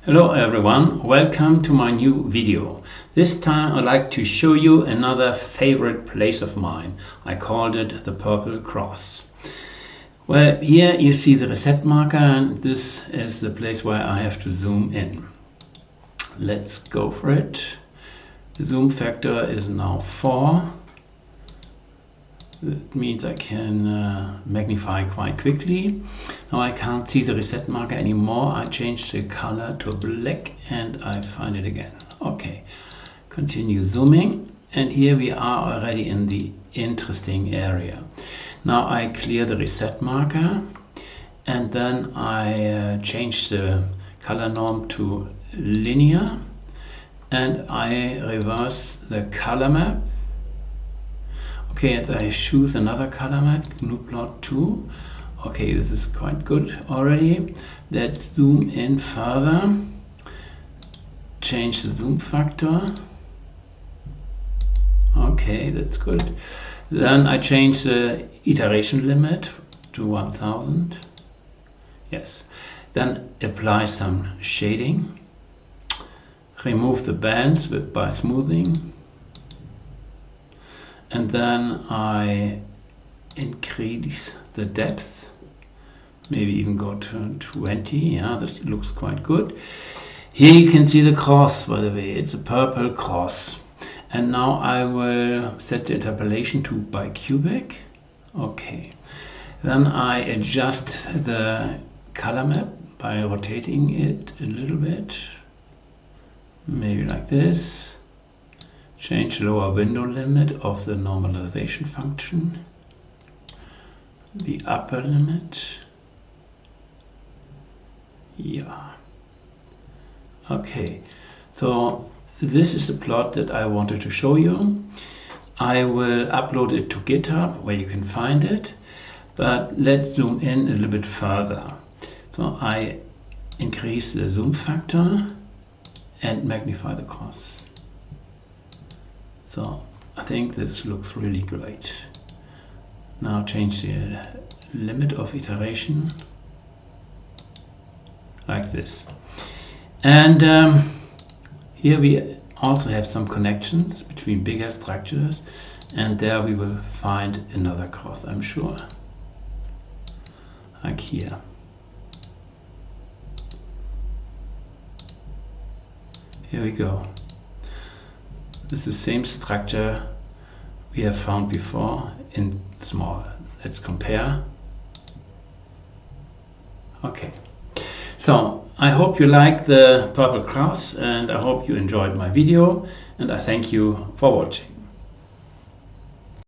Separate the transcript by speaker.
Speaker 1: Hello everyone, welcome to my new video. This time I'd like to show you another favorite place of mine. I called it the PurpleCross. Well, here you see the reset marker, and this is the place where I have to zoom in. Let's go for it. The zoom factor is now 4. That means I can magnify quite quickly. Now I can't see the reset marker anymore. I changed the color to black and I find it again. Okay, continue zooming, and here we are already in the interesting area. Now I clear the reset marker, and then I change the color norm to linear, and I reverse the color map. Okay, and I choose another color map, numpy 2. Okay, this is quite good already. Let's zoom in further. Change the zoom factor. Okay, that's good. Then I change the iteration limit to 1000. Yes. Then apply some shading. Remove the bands by smoothing. And then I increase the depth, maybe even go to 20. Yeah, this looks quite good. Here you can see the cross, by the way. It's a PurpleCross. And now I will set the interpolation to bicubic. Okay. Then I adjust the color map by rotating it a little bit. Maybe like this. Change lower window limit of the normalization function, the upper limit. Yeah. Okay, so this is the plot that I wanted to show you. I will upload it to GitHub where you can find it, but let's zoom in a little bit further. So I increase the zoom factor and magnify the cross. So I think this looks really great. Now change the limit of iteration like this. And here we also have some connections between bigger structures, and there we will find another cross, I'm sure. Like here. Here we go. This is the same structure we have found before in small. Let's compare. Okay, so I hope you like the PurpleCross, and I hope you enjoyed my video, and I thank you for watching.